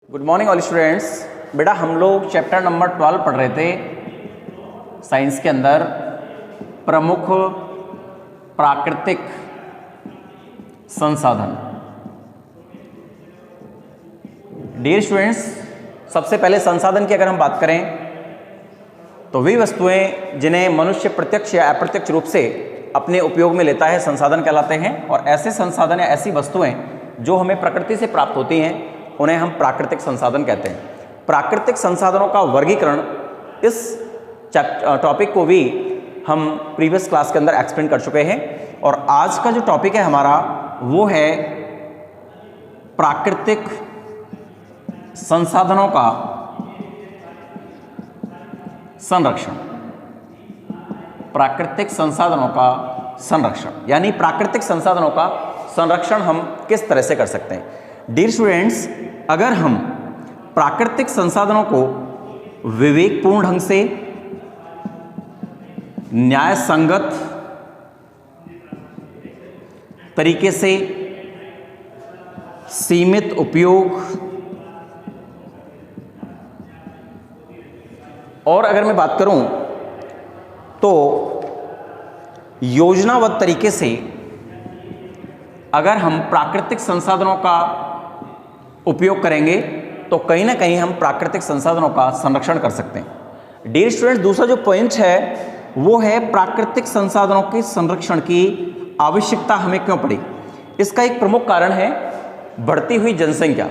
Good morning all students. बेटा हम लोग चैप्टर नंबर 12 पढ़ रहे थे साइंस के अंदर प्रमुख प्राकृतिक संसाधन। डियर स्टूडेंट्स, सबसे पहले संसाधन की अगर हम बात करें तो वे वस्तुएं जिन्हें मनुष्य प्रत्यक्ष या अप्रत्यक्ष रूप से अपने उपयोग में लेता है संसाधन कहलाते हैं, और ऐसे संसाधन या ऐसी वस्तुएं जो हमें प्रकृति से प्राप्त होती हैं उन्हें हम प्राकृतिक संसाधन कहते हैं। प्राकृतिक संसाधनों का वर्गीकरण, इस टॉपिक को भी हम प्रीवियस क्लास के अंदर एक्सप्लेन कर चुके हैं, और आज का जो टॉपिक है हमारा वो है प्राकृतिक संसाधनों का संरक्षण। प्राकृतिक संसाधनों का संरक्षण यानी प्राकृतिक संसाधनों का संरक्षण हम किस तरह से कर सकते हैं। डियर स्टूडेंट्स, अगर हम प्राकृतिक संसाधनों को विवेकपूर्ण ढंग से, न्याय संगत तरीके से, सीमित उपयोग, और अगर मैं बात करूं तो योजनाबद्ध तरीके से अगर हम प्राकृतिक संसाधनों का उपयोग करेंगे तो कहीं ना कहीं हम प्राकृतिक संसाधनों का संरक्षण कर सकते हैं। डियर स्टूडेंट्स, दूसरा जो पॉइंट है वो है प्राकृतिक संसाधनों के संरक्षण की आवश्यकता हमें क्यों पड़ी। इसका एक प्रमुख कारण है बढ़ती हुई जनसंख्या।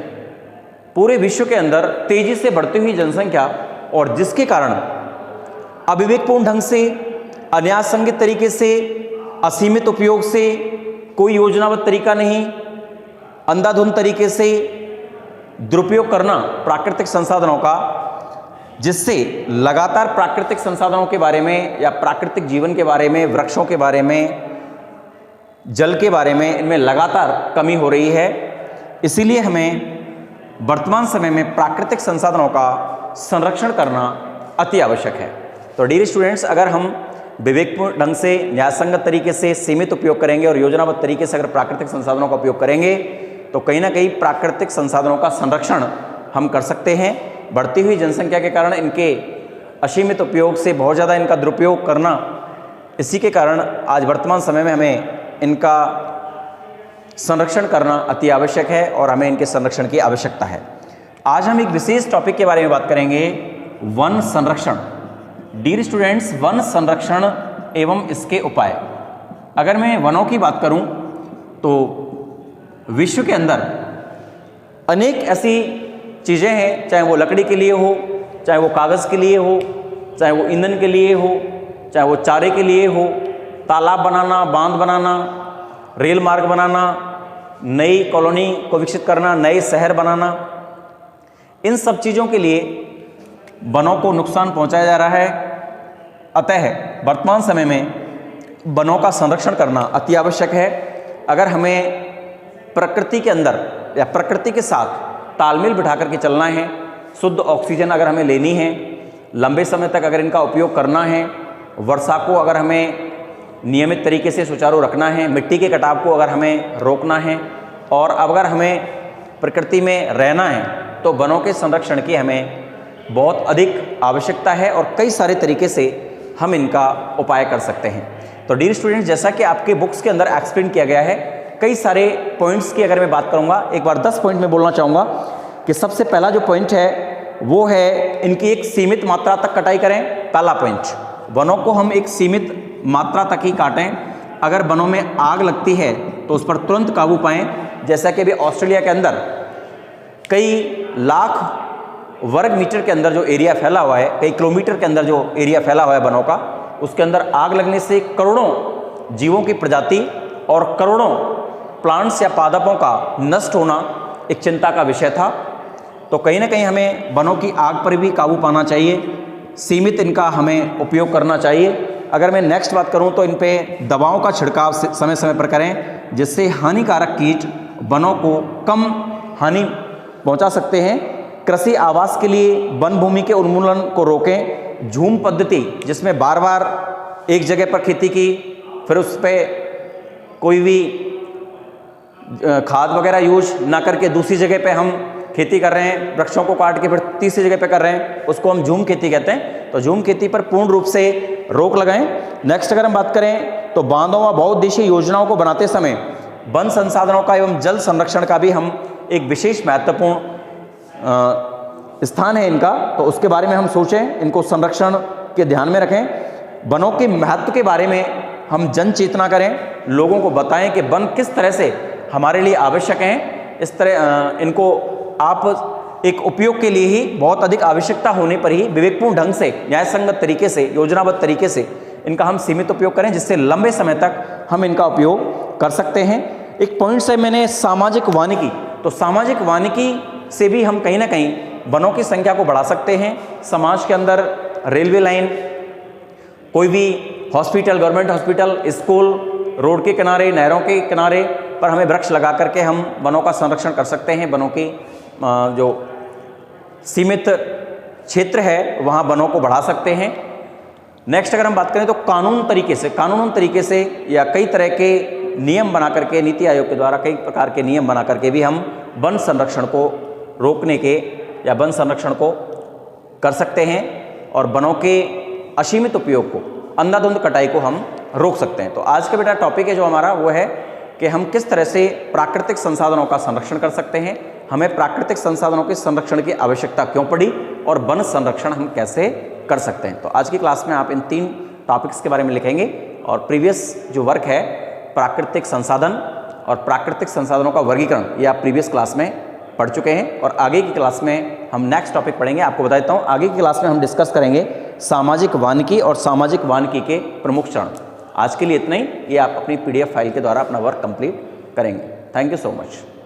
पूरे विश्व के अंदर तेजी से बढ़ती हुई जनसंख्या, और जिसके कारण अविवेकपूर्ण ढंग से, अन्यायसंगत तरीके से, असीमित उपयोग से, कोई योजनाबद्ध तरीका नहीं, अंधाधुंध तरीके से दुरुपयोग करना प्राकृतिक संसाधनों का, जिससे लगातार प्राकृतिक संसाधनों के बारे में या प्राकृतिक जीवन के बारे में, वृक्षों के बारे में, जल के बारे में, इनमें लगातार कमी हो रही है। इसीलिए हमें वर्तमान समय में प्राकृतिक संसाधनों का संरक्षण करना अति आवश्यक है। तो डियर स्टूडेंट्स, अगर हम विवेकपूर्ण ढंग से, न्यायसंगत तरीके से सीमित उपयोग करेंगे और योजनाबद्ध तरीके से अगर प्राकृतिक संसाधनों का उपयोग करेंगे तो कहीं ना कहीं प्राकृतिक संसाधनों का संरक्षण हम कर सकते हैं। बढ़ती हुई जनसंख्या के कारण इनके असीमित उपयोग से बहुत ज़्यादा इनका दुरुपयोग करना, इसी के कारण आज वर्तमान समय में हमें इनका संरक्षण करना अति आवश्यक है और हमें इनके संरक्षण की आवश्यकता है। आज हम एक विशेष टॉपिक के बारे में बात करेंगे, वन संरक्षण। डियर स्टूडेंट्स, वन संरक्षण एवं इसके उपाय। अगर मैं वनों की बात करूं तो विश्व के अंदर अनेक ऐसी चीज़ें हैं, चाहे वो लकड़ी के लिए हो, चाहे वो कागज़ के लिए हो, चाहे वो ईंधन के लिए हो, चाहे वो चारे के लिए हो, तालाब बनाना, बांध बनाना, रेल मार्ग बनाना, नई कॉलोनी को विकसित करना, नए शहर बनाना, इन सब चीज़ों के लिए वनों को नुकसान पहुंचाया जा रहा है। अतः वर्तमान समय में वनों का संरक्षण करना अति आवश्यक है। अगर हमें प्रकृति के अंदर या प्रकृति के साथ तालमेल बिठा करके चलना है, शुद्ध ऑक्सीजन अगर हमें लेनी है, लंबे समय तक अगर इनका उपयोग करना है, वर्षा को अगर हमें नियमित तरीके से सुचारू रखना है, मिट्टी के कटाव को अगर हमें रोकना है, और अगर हमें प्रकृति में रहना है तो वनों के संरक्षण की हमें बहुत अधिक आवश्यकता है, और कई सारे तरीके से हम इनका उपाय कर सकते हैं। तो डियर स्टूडेंट्स, जैसा कि आपके बुक्स के अंदर एक्सप्लेन किया गया है, कई सारे पॉइंट्स की अगर मैं बात करूंगा, एक बार 10 पॉइंट में बोलना चाहूँगा कि सबसे पहला जो पॉइंट है वो है इनकी एक सीमित मात्रा तक कटाई करें। पहला पॉइंट, वनों को हम एक सीमित मात्रा तक ही काटें। अगर वनों में आग लगती है तो उस पर तुरंत काबू पाएँ। जैसा कि अभी ऑस्ट्रेलिया के अंदर कई लाख वर्ग मीटर के अंदर जो एरिया फैला हुआ है, कई किलोमीटर के अंदर जो एरिया फैला हुआ है वनों का, उसके अंदर आग लगने से करोड़ों जीवों की प्रजाति और करोड़ों प्लांट्स या पादपों का नष्ट होना एक चिंता का विषय था। तो कहीं ना कहीं हमें वनों की आग पर भी काबू पाना चाहिए, सीमित इनका हमें उपयोग करना चाहिए। अगर मैं नेक्स्ट बात करूं तो इन पे दवाओं का छिड़काव समय समय पर करें, जिससे हानिकारक कीट वनों को कम हानि पहुंचा सकते हैं। कृषि आवास के लिए वन भूमि के उन्मूलन को रोकें। झूम पद्धति, जिसमें बार बार एक जगह पर खेती की, फिर उस पर कोई भी खाद वगैरह यूज ना करके दूसरी जगह पे हम खेती कर रहे हैं, वृक्षों को काट के फिर तीसरी जगह पे कर रहे हैं, उसको हम झूम खेती कहते हैं। तो झूम खेती पर पूर्ण रूप से रोक लगाएं। नेक्स्ट अगर हम बात करें तो बांधों व बहुउद्देशीय योजनाओं को बनाते समय वन संसाधनों का एवं जल संरक्षण का भी हम एक विशेष महत्वपूर्ण स्थान है इनका, तो उसके बारे में हम सोचें, इनको संरक्षण के ध्यान में रखें। वनों के महत्व के बारे में हम जन चेतना करें, लोगों को बताएं कि वन किस तरह से हमारे लिए आवश्यक हैं। इस तरह इनको आप एक उपयोग के लिए ही बहुत अधिक आवश्यकता होने पर ही विवेकपूर्ण ढंग से, न्यायसंगत तरीके से, योजनाबद्ध तरीके से इनका हम सीमित उपयोग करें, जिससे लंबे समय तक हम इनका उपयोग कर सकते हैं। एक पॉइंट से मैंने सामाजिक वानिकी, तो सामाजिक वानिकी से भी हम कहीं ना कहीं वनों की संख्या को बढ़ा सकते हैं। समाज के अंदर रेलवे लाइन, कोई भी hospital, government hospital, school, road के किनारे, नहरों के किनारे पर हमें वृक्ष लगा करके हम वनों का संरक्षण कर सकते हैं। वनों की जो सीमित क्षेत्र है वहाँ वनों को बढ़ा सकते हैं। नेक्स्ट अगर हम बात करें तो कानून तरीके से या कई तरह के नियम बना करके, नीति आयोग के द्वारा कई प्रकार के नियम बना करके भी हम वन संरक्षण को रोकने के या वन संरक्षण को कर सकते हैं और वनों के असीमित उपयोग को, अंधाधुंध कटाई को हम रोक सकते हैं। तो आज का बेटा टॉपिक है जो हमारा वो है कि हम किस तरह से प्राकृतिक संसाधनों का संरक्षण कर सकते हैं, हमें प्राकृतिक संसाधनों के संरक्षण की आवश्यकता क्यों पड़ी और वन संरक्षण हम कैसे कर सकते हैं। तो आज की क्लास में आप इन 3 टॉपिक्स के बारे में लिखेंगे और प्रीवियस जो वर्क है प्राकृतिक संसाधन और प्राकृतिक संसाधनों का वर्गीकरण, ये आप प्रीवियस क्लास में पढ़ चुके हैं। और आगे की क्लास में हम नेक्स्ट टॉपिक पढ़ेंगे। आपको बता देता हूँ, आगे की क्लास में हम डिस्कस करेंगे सामाजिक वानिकी और सामाजिक वानिकी के प्रमुख चरण। आज के लिए इतना ही। ये आप अपनी PDF फाइल के द्वारा अपना वर्क कंप्लीट करेंगे। Thank you so much.